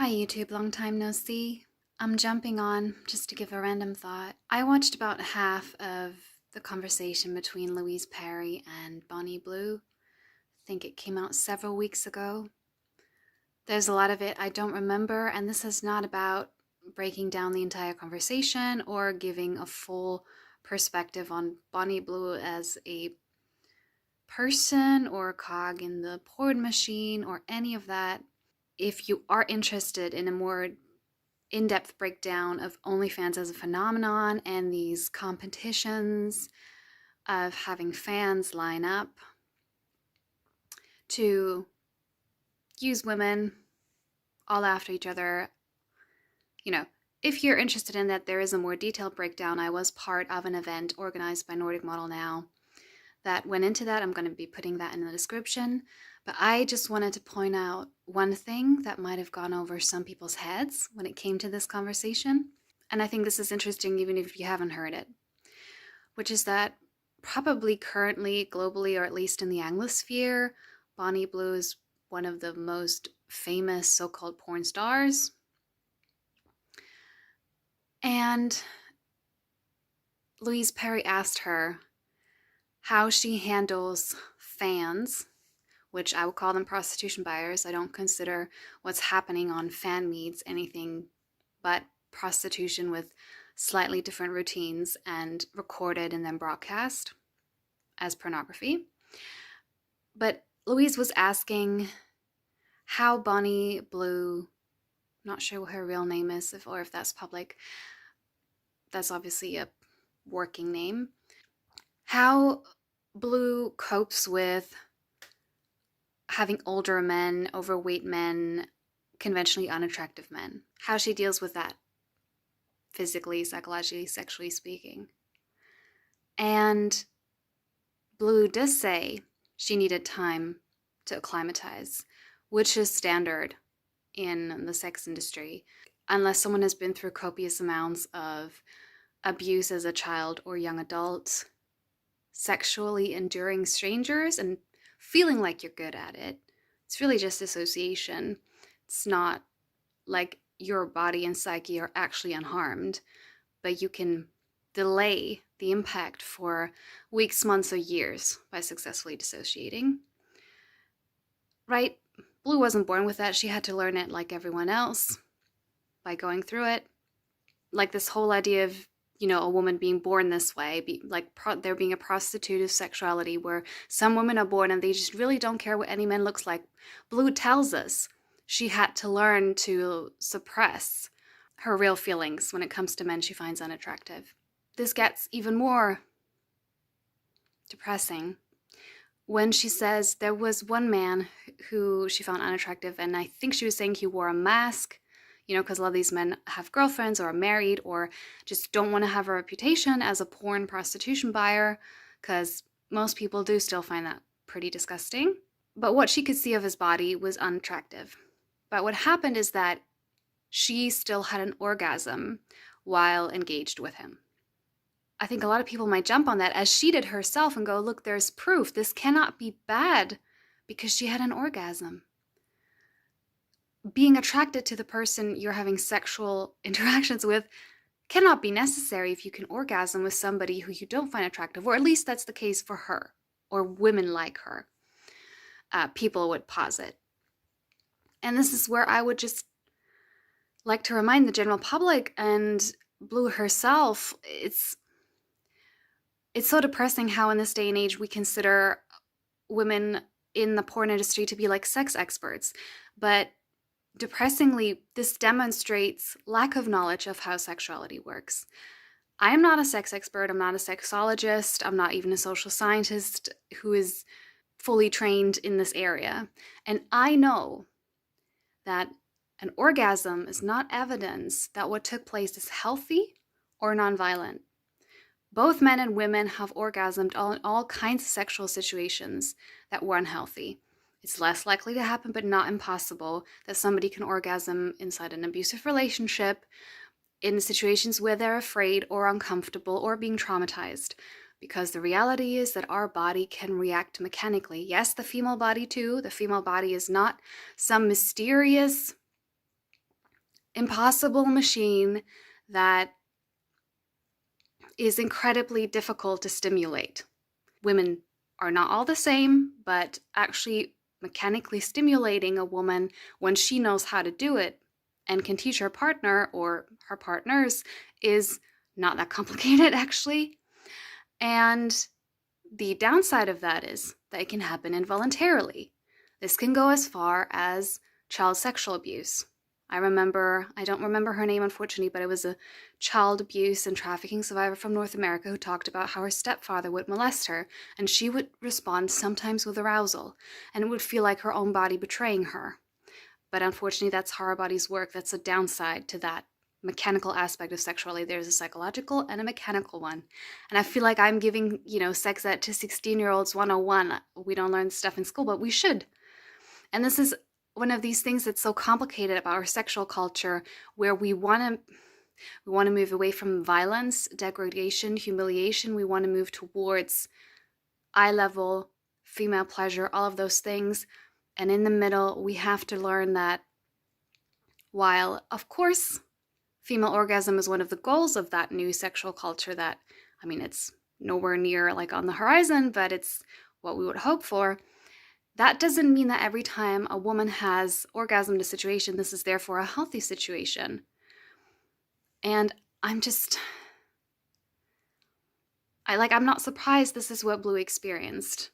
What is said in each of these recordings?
Hi YouTube, long time no see. I'm jumping on just to give a random thought. I watched about half of the conversation between Louise Perry and Bonnie Blue. I think it came out several weeks ago. There's a lot of it I don't remember, and this is not about breaking down the entire conversation or giving a full perspective on Bonnie Blue as a person or a cog in the porn machine or any of that. If you are interested in a more in-depth breakdown of OnlyFans as a phenomenon and these competitions of having fans line up to use women all after each other. If you're interested in that, there is a more detailed breakdown. I was part of an event organized by Nordic Model Now that went into that. I'm going to be putting that in the description. But I just wanted to point out one thing that might have gone over some people's heads when it came to this conversation. And I think this is interesting even if you haven't heard it, which is that probably currently, globally, or at least in the Anglosphere, Bonnie Blue is one of the most famous so-called porn stars. And Louise Perry asked her how she handles fans, which I would call them prostitution buyers. I don't consider what's happening on fan meets anything but prostitution with slightly different routines and recorded and then broadcast as pornography. But Louise was asking how Bonnie Blue, not sure what her real name is, or if that's public, that's obviously a working name, how Blue copes with having older men, overweight men, conventionally unattractive men, how she deals with that physically, psychologically, sexually speaking. And Blue does say she needed time to acclimatize, which is standard in the sex industry, unless someone has been through copious amounts of abuse as a child or young adult, sexually enduring strangers and feeling like you're good at it. It's really just dissociation. It's not like your body and psyche are actually unharmed, but you can delay the impact for weeks, months, or years by successfully dissociating. Right? Blue wasn't born with that. She had to learn it like everyone else by going through it. Like this whole idea of, a woman being born this way, there being a prostitutive sexuality where some women are born and they just really don't care what any man looks like. Blue tells us she had to learn to suppress her real feelings when it comes to men she finds unattractive. This gets even more depressing when she says there was one man who she found unattractive, and I think she was saying he wore a mask, because a lot of these men have girlfriends or are married or just don't want to have a reputation as a porn prostitution buyer, because most people do still find that pretty disgusting. But what she could see of his body was unattractive. But what happened is that she still had an orgasm while engaged with him. I think a lot of people might jump on that, as she did herself, and go, look, there's proof. This cannot be bad because she had an orgasm. Being attracted to the person you're having sexual interactions with cannot be necessary if you can orgasm with somebody who you don't find attractive, or at least that's the case for her, or women like her, people would posit. And this is where I would just like to remind the general public and Blue herself, it's so depressing how in this day and age we consider women in the porn industry to be like sex experts. But depressingly, this demonstrates lack of knowledge of how sexuality works. I am not a sex expert. I'm not a sexologist. I'm not even a social scientist who is fully trained in this area. And I know that an orgasm is not evidence that what took place is healthy or nonviolent. Both men and women have orgasmed in all kinds of sexual situations that were unhealthy. It's less likely to happen, but not impossible, that somebody can orgasm inside an abusive relationship, in situations where they're afraid or uncomfortable or being traumatized. Because the reality is that our body can react mechanically. Yes, the female body too. The female body is not some mysterious impossible machine that is incredibly difficult to stimulate. Women are not all the same, but actually mechanically stimulating a woman when she knows how to do it and can teach her partner or her partners is not that complicated, actually. And the downside of that is that it can happen involuntarily. This can go as far as child sexual abuse. I don't remember her name, unfortunately, but it was a child abuse and trafficking survivor from North America who talked about how her stepfather would molest her, and she would respond sometimes with arousal, and it would feel like her own body betraying her. But unfortunately, that's how our bodies work. That's a downside to that mechanical aspect of sexuality. There's a psychological and a mechanical one. And I feel like I'm giving, sex ed to 16-year-olds 101. We don't learn stuff in school, but we should. And this is one of these things that's so complicated about our sexual culture, where we want to move away from violence, degradation, humiliation. We want to move towards eye level, female pleasure, all of those things. And in the middle, we have to learn that while, of course, female orgasm is one of the goals of that new sexual culture it's nowhere near like on the horizon, but it's what we would hope for. That doesn't mean that every time a woman has orgasm in a situation, this is therefore a healthy situation. And I'm not surprised this is what Blue experienced.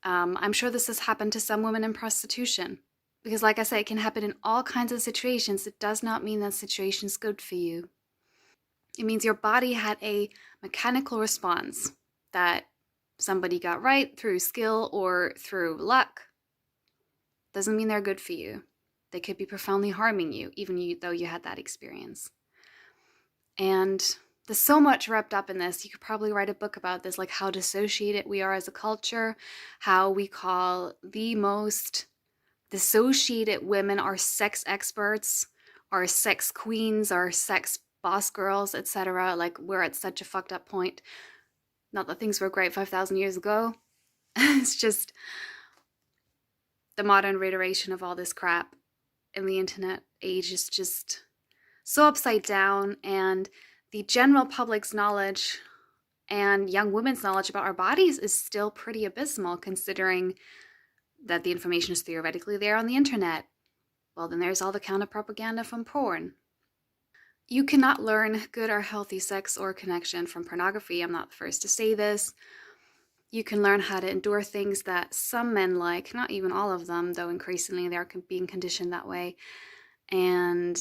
I'm sure this has happened to some women in prostitution. Because like I say, it can happen in all kinds of situations. It does not mean that situation's good for you. It means your body had a mechanical response that somebody got right through skill or through luck. Doesn't mean they're good for you. They could be profoundly harming you, even though you had that experience. And there's so much wrapped up in this. You could probably write a book about this, like how dissociated we are as a culture, how we call the most dissociated women our sex experts, our sex queens, our sex boss girls, etc. Like, we're at such a fucked up point. Not that things were great 5,000 years ago. It's just the modern reiteration of all this crap in the internet age is just so upside down, and the general public's knowledge and young women's knowledge about our bodies is still pretty abysmal, considering that the information is theoretically there on the internet. Well, then there's all the counter propaganda from porn. You cannot learn good or healthy sex or connection from pornography. I'm not the first to say this. You can learn how to endure things that some men like, not even all of them, though increasingly they're being conditioned that way. And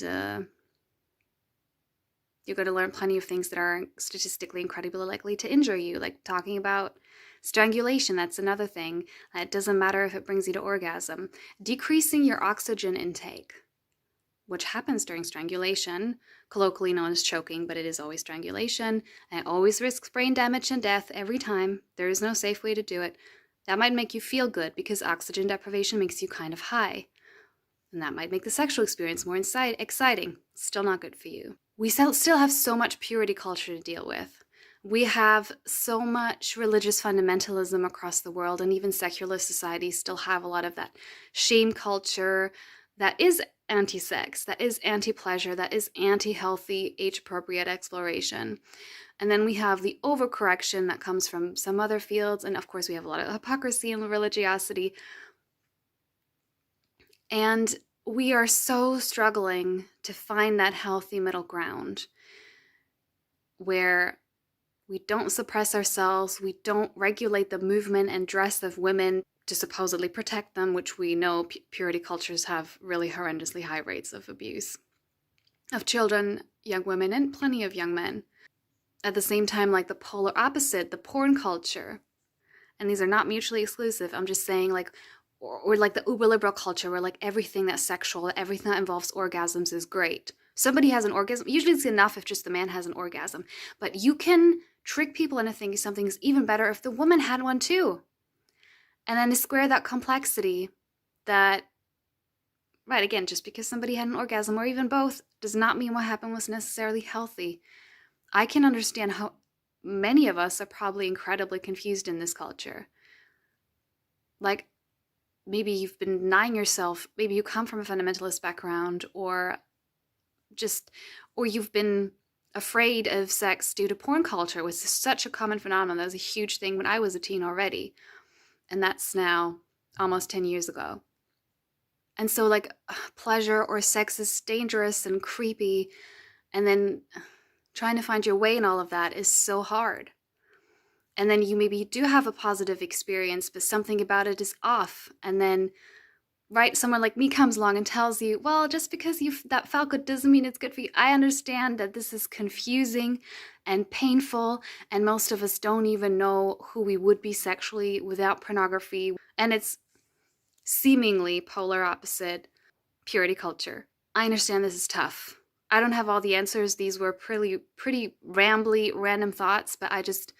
you're going to learn plenty of things that are statistically incredibly likely to injure you, like talking about strangulation. That's another thing. It doesn't matter if it brings you to orgasm. Decreasing your oxygen intake, which happens during strangulation, colloquially known as choking, but it is always strangulation, and it always risks brain damage and death every time. There is no safe way to do it. That might make you feel good because oxygen deprivation makes you kind of high. And that might make the sexual experience more exciting. Still not good for you. We still have so much purity culture to deal with. We have so much religious fundamentalism across the world, and even secular societies still have a lot of that shame culture that is anti-sex, that is anti-pleasure, that is anti-healthy, age-appropriate exploration. And then we have the overcorrection that comes from some other fields, and of course we have a lot of hypocrisy and religiosity. And we are so struggling to find that healthy middle ground where we don't suppress ourselves, we don't regulate the movement and dress of women to supposedly protect them, which we know purity cultures have really horrendously high rates of abuse of children, young women, and plenty of young men. At the same time, like the polar opposite, the porn culture, and these are not mutually exclusive, I'm just saying, like, or like the uber liberal culture where like everything that's sexual, everything that involves orgasms is great. Somebody has an orgasm, usually it's enough if just the man has an orgasm, but you can trick people into thinking something's even better if the woman had one too. And then to square that complexity that, right, again, just because somebody had an orgasm or even both does not mean what happened was necessarily healthy. I can understand how many of us are probably incredibly confused in this culture. Like, maybe you've been denying yourself, maybe you come from a fundamentalist background, or just, or you've been afraid of sex due to porn culture. It was such a common phenomenon. That was a huge thing when I was a teen already. And that's now almost 10 years ago. And so, like, pleasure or sex is dangerous and creepy. And then trying to find your way in all of that is so hard. And then you maybe do have a positive experience, but something about it is off. And then, right, someone like me comes along and tells you, well, just because that felt good doesn't mean it's good for you. I understand that this is confusing and painful, and most of us don't even know who we would be sexually without pornography. And it's seemingly polar opposite purity culture. I understand this is tough. I don't have all the answers. These were pretty rambly, random thoughts, but I just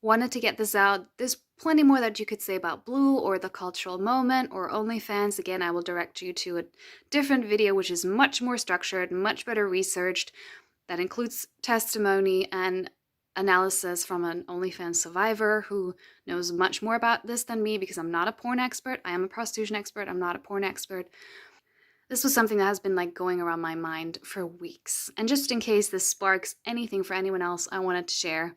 wanted to get this out. There's plenty more that you could say about Blue or the cultural moment or OnlyFans. Again, I will direct you to a different video which is much more structured, much better researched, that includes testimony and analysis from an OnlyFans survivor who knows much more about this than me, because I'm not a porn expert. I am a prostitution expert. I'm not a porn expert. This was something that has been like going around my mind for weeks. And just in case this sparks anything for anyone else, I wanted to share,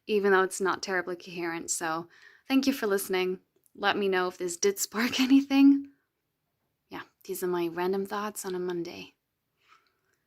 even though it's not terribly coherent. So thank you for listening. Let me know if this did spark anything. Yeah, these are my random thoughts on a Monday.